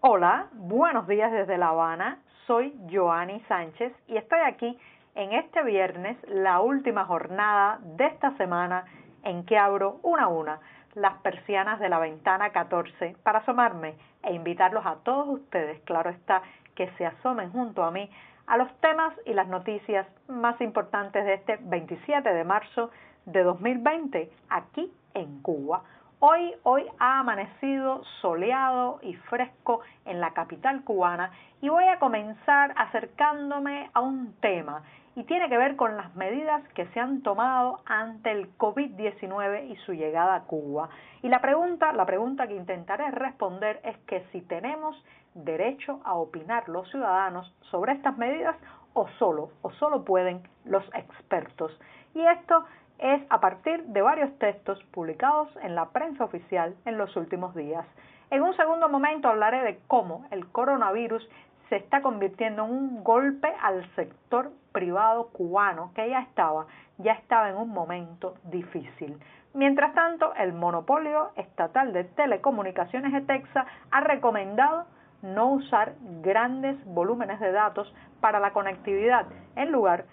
Hola, buenos días desde La Habana. Soy Joanny Sánchez y estoy aquí en este viernes, la última jornada de esta semana en que abro una a una las persianas de la ventana 14 para asomarme e invitarlos a todos ustedes, claro está, que se asomen junto a mí a los temas y las noticias más importantes de este 27 de marzo de 2020 aquí en Cuba. Hoy ha amanecido soleado y fresco en la capital cubana y voy a comenzar acercándome a un tema y tiene que ver con las medidas que se han tomado ante el COVID-19 y su llegada a Cuba. Y la pregunta que intentaré responder es que si tenemos derecho a opinar los ciudadanos sobre estas medidas o solo pueden los expertos. Y esto es a partir de varios textos publicados en la prensa oficial en los últimos días. En un segundo momento hablaré de cómo el coronavirus se está convirtiendo en un golpe al sector privado cubano que ya estaba en un momento difícil. Mientras tanto, el monopolio estatal de telecomunicaciones ETEXA ha recomendado no usar grandes volúmenes de datos para la conectividad en lugar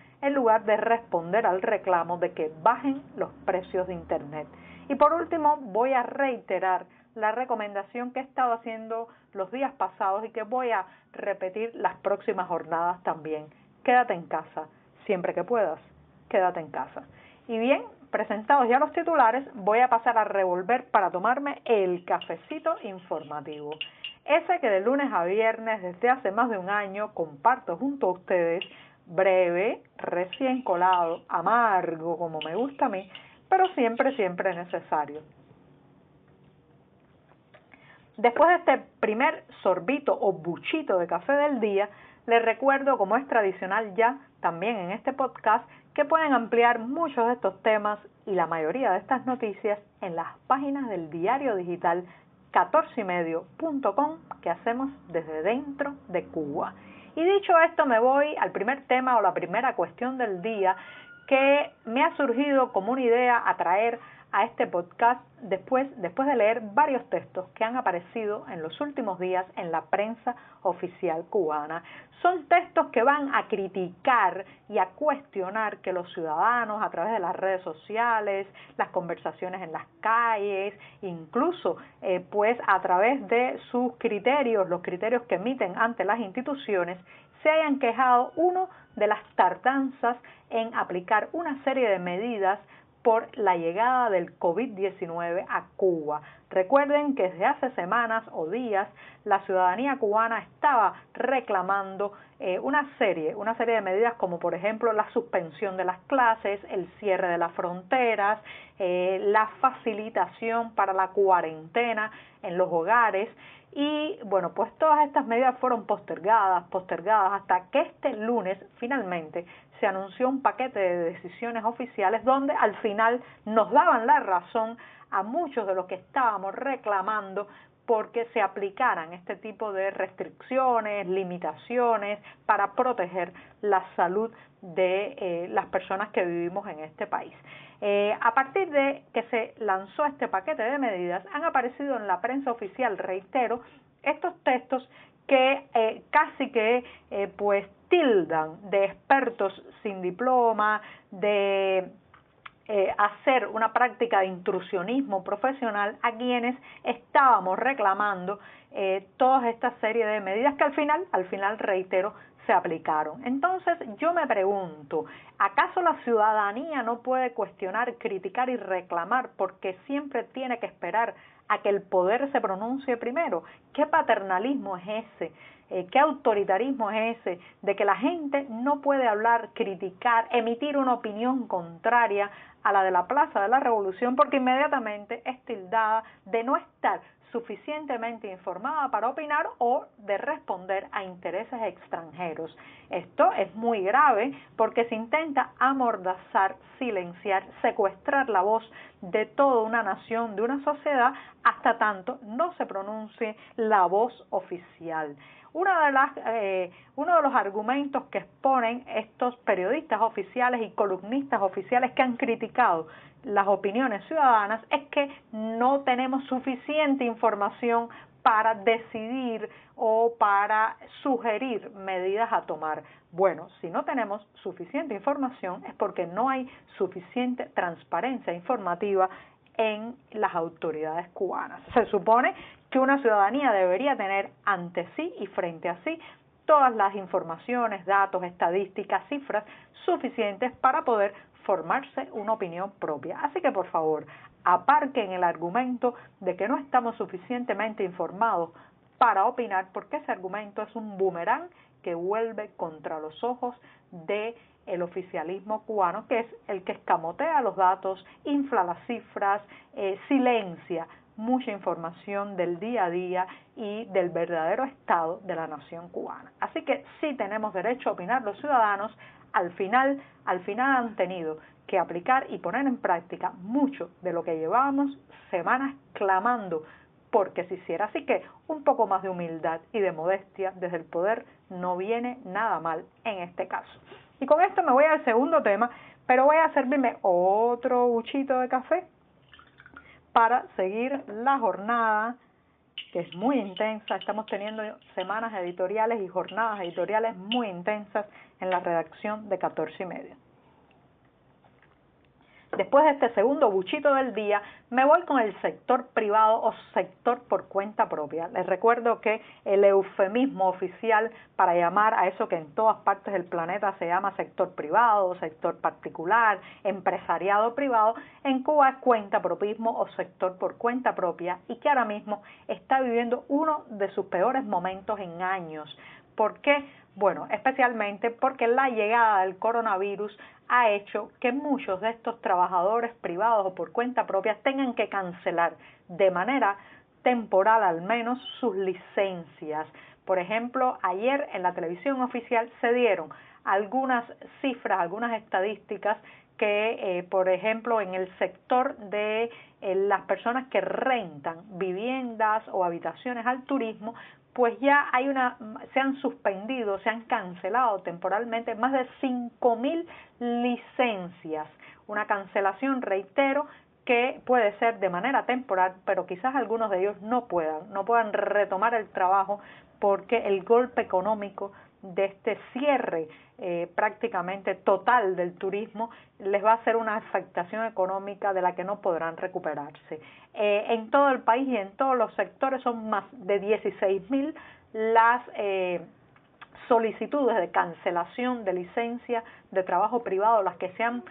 de responder al reclamo de que bajen los precios de Internet. Y por último, voy a reiterar la recomendación que he estado haciendo los días pasados y que voy a repetir las próximas jornadas también. Quédate en casa, siempre que puedas, quédate en casa. Y bien, presentados ya los titulares, voy a pasar a revolver para tomarme el cafecito informativo. Ese que de lunes a viernes desde hace más de un año comparto junto a ustedes, breve, recién colado, amargo como me gusta a mí, pero siempre necesario. Después de este primer sorbito o buchito de café del día, les recuerdo, como es tradicional ya también en este podcast, que pueden ampliar muchos de estos temas y la mayoría de estas noticias en las páginas del diario digital 14ymedio.com que hacemos desde dentro de Cuba. Y dicho esto, me voy al primer tema o la primera cuestión del día que me ha surgido como una idea a traer a este podcast después de leer varios textos que han aparecido en los últimos días en la prensa oficial cubana. Son textos que van a criticar y a cuestionar que los ciudadanos a través de las redes sociales, las conversaciones en las calles, incluso pues a través de sus criterios, los criterios que emiten ante las instituciones, se hayan quejado de las tardanzas en aplicar una serie de medidas por la llegada del COVID-19 a Cuba. Recuerden que desde hace semanas o días la ciudadanía cubana estaba reclamando una serie de medidas como por ejemplo la suspensión de las clases, el cierre de las fronteras, la facilitación para la cuarentena en los hogares. Y bueno, pues todas estas medidas fueron postergadas hasta que este lunes finalmente se anunció un paquete de decisiones oficiales donde al final nos daban la razón a muchos de los que estábamos reclamando porque se aplicaran este tipo de restricciones, limitaciones para proteger la salud de las personas que vivimos en este país. A partir de que se lanzó este paquete de medidas, han aparecido en la prensa oficial, reitero, estos textos que casi que pues tildan de expertos sin diploma, de hacer una práctica de intrusionismo profesional a quienes estábamos reclamando toda esta serie de medidas que al final reitero, se aplicaron. Entonces yo me pregunto, ¿acaso la ciudadanía no puede cuestionar, criticar y reclamar porque siempre tiene que esperar a que el poder se pronuncie primero? ¿Qué paternalismo es ese? ¿Qué autoritarismo es ese de que la gente no puede hablar, criticar, emitir una opinión contraria a la de la Plaza de la Revolución porque inmediatamente es tildada de no estar suficientemente informada para opinar o de responder a intereses extranjeros? Esto es muy grave porque se intenta amordazar, silenciar, secuestrar la voz de toda una nación, de una sociedad, hasta tanto no se pronuncie la voz oficial. Uno de los argumentos que exponen estos periodistas oficiales y columnistas oficiales que han criticado las opiniones ciudadanas es que no tenemos suficiente información para decidir o para sugerir medidas a tomar. Bueno, si no tenemos suficiente información es porque no hay suficiente transparencia informativa en las autoridades cubanas. Se supone que una ciudadanía debería tener ante sí y frente a sí todas las informaciones, datos, estadísticas, cifras suficientes para poder formarse una opinión propia. Así que, por favor, aparquen el argumento de que no estamos suficientemente informados para opinar, porque ese argumento es un boomerang que vuelve contra los ojos del oficialismo cubano, que es el que escamotea los datos, infla las cifras, silencia mucha información del día a día y del verdadero estado de la nación cubana. Así que sí tenemos derecho a opinar los ciudadanos. Al final han tenido que aplicar y poner en práctica mucho de lo que llevábamos semanas clamando porque se hiciera. Así que un poco más de humildad y de modestia desde el poder no viene nada mal en este caso. Y con esto me voy al segundo tema, pero voy a servirme otro buchito de café para seguir la jornada, que es muy intensa. Estamos teniendo semanas editoriales y jornadas editoriales muy intensas en la redacción de 14:30. Después de este segundo buchito del día, me voy con el sector privado o sector por cuenta propia. Les recuerdo que el eufemismo oficial para llamar a eso que en todas partes del planeta se llama sector privado, sector particular, empresariado privado, en Cuba es cuentapropismo o sector por cuenta propia, y que ahora mismo está viviendo uno de sus peores momentos en años. ¿Por qué? Bueno, especialmente porque la llegada del coronavirus ha hecho que muchos de estos trabajadores privados o por cuenta propia tengan que cancelar de manera temporal al menos sus licencias. Por ejemplo, ayer en la televisión oficial se dieron algunas cifras, algunas estadísticas que, por ejemplo, en el sector de las personas que rentan viviendas o habitaciones al turismo, pues ya se han suspendido, se han cancelado temporalmente más de 5.000 licencias. Una cancelación, reitero, que puede ser de manera temporal, pero quizás algunos de ellos no puedan retomar el trabajo porque el golpe económico de este cierre prácticamente total del turismo les va a hacer una afectación económica de la que no podrán recuperarse. En todo el país y en todos los sectores son más de 16.000 las solicitudes de cancelación de licencia de trabajo privado, las que se han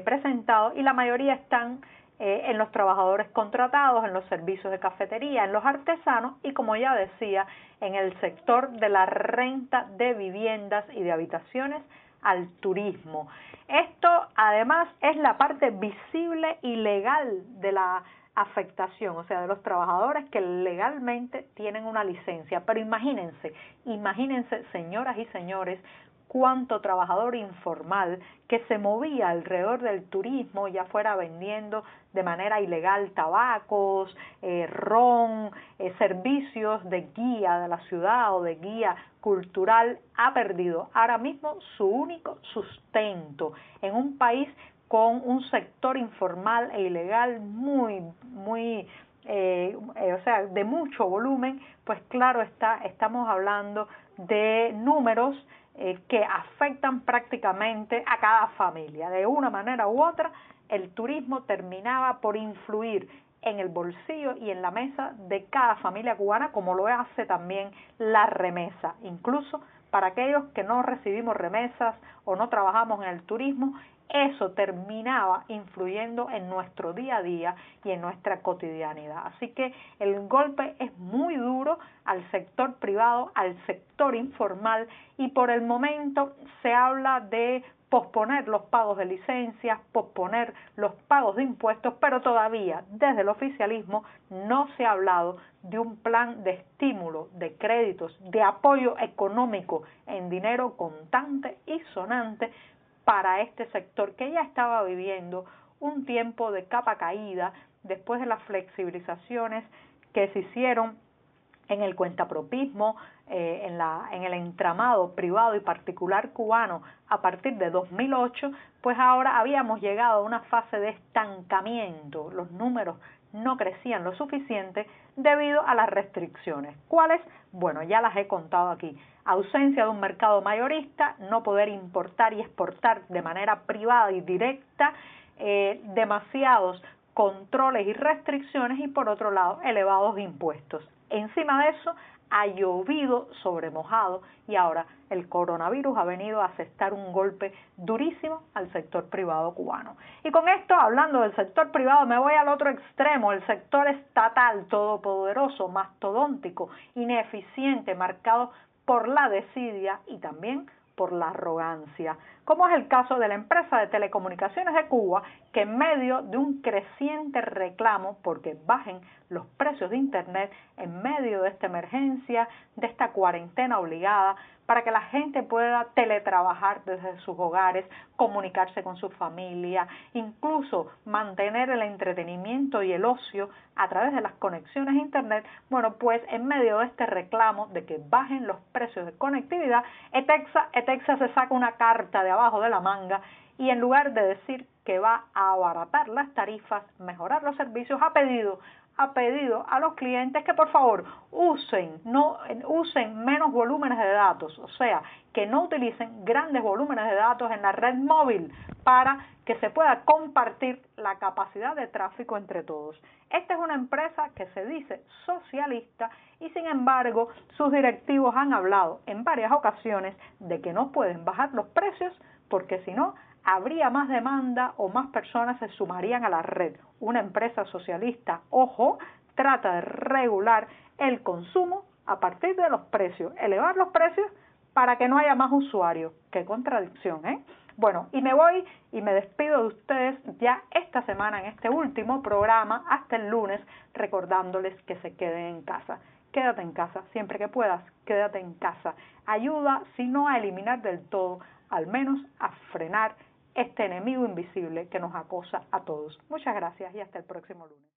presentado, y la mayoría están en los trabajadores contratados, en los servicios de cafetería, en los artesanos y, como ya decía, en el sector de la renta de viviendas y de habitaciones al turismo. Esto además es la parte visible y legal de la afectación, o sea, de los trabajadores que legalmente tienen una licencia. Pero imagínense, señoras y señores, cuánto trabajador informal que se movía alrededor del turismo, ya fuera vendiendo de manera ilegal tabacos, ron, servicios de guía de la ciudad o de guía cultural, ha perdido ahora mismo su único sustento en un país con un sector informal e ilegal de mucho volumen. Pues claro está, estamos hablando de números que afectan prácticamente a cada familia. De una manera u otra, el turismo terminaba por influir en el bolsillo y en la mesa de cada familia cubana, como lo hace también la remesa. Incluso para aquellos que no recibimos remesas o no trabajamos en el turismo, eso terminaba influyendo en nuestro día a día y en nuestra cotidianidad. Así que el golpe es muy duro al sector privado, al sector informal, y por el momento se habla de posponer los pagos de licencias, posponer los pagos de impuestos, pero todavía desde el oficialismo no se ha hablado de un plan de estímulo, de créditos, de apoyo económico en dinero contante y sonante para este sector que ya estaba viviendo un tiempo de capa caída después de las flexibilizaciones que se hicieron en el cuentapropismo, en el entramado privado y particular cubano a partir de 2008, pues ahora habíamos llegado a una fase de estancamiento. Los números no crecían lo suficiente debido a las restricciones. ¿Cuáles? Bueno, ya las he contado aquí. Ausencia de un mercado mayorista, no poder importar y exportar de manera privada y directa, demasiados controles y restricciones y por otro lado elevados impuestos. Encima de eso ha llovido sobre mojado y ahora el coronavirus ha venido a asestar un golpe durísimo al sector privado cubano. Y con esto, hablando del sector privado, me voy al otro extremo, el sector estatal todopoderoso, mastodóntico, ineficiente, marcado por la desidia y también por la arrogancia, como es el caso de la empresa de telecomunicaciones de Cuba, que en medio de un creciente reclamo porque bajen los precios de Internet, en medio de esta emergencia, de esta cuarentena obligada, para que la gente pueda teletrabajar desde sus hogares, comunicarse con su familia, incluso mantener el entretenimiento y el ocio a través de las conexiones a Internet. Bueno, pues en medio de este reclamo de que bajen los precios de conectividad, ETEXA se saca una carta de abajo de la manga y en lugar de decir que va a abaratar las tarifas, mejorar los servicios, ha pedido a los clientes que por favor usen menos volúmenes de datos, o sea, que no utilicen grandes volúmenes de datos en la red móvil para que se pueda compartir la capacidad de tráfico entre todos. Esta es una empresa que se dice socialista y sin embargo sus directivos han hablado en varias ocasiones de que no pueden bajar los precios porque si no habría más demanda o más personas se sumarían a la red. Una empresa socialista, ojo, trata de regular el consumo a partir de los precios, elevar los precios para que no haya más usuarios. Qué contradicción, ¿eh? Bueno, y me voy y me despido de ustedes ya esta semana en este último programa hasta el lunes, recordándoles que se queden en casa. Quédate en casa, siempre que puedas, quédate en casa. Ayuda, si no a eliminar del todo, al menos a frenar este enemigo invisible que nos acosa a todos. Muchas gracias y hasta el próximo lunes.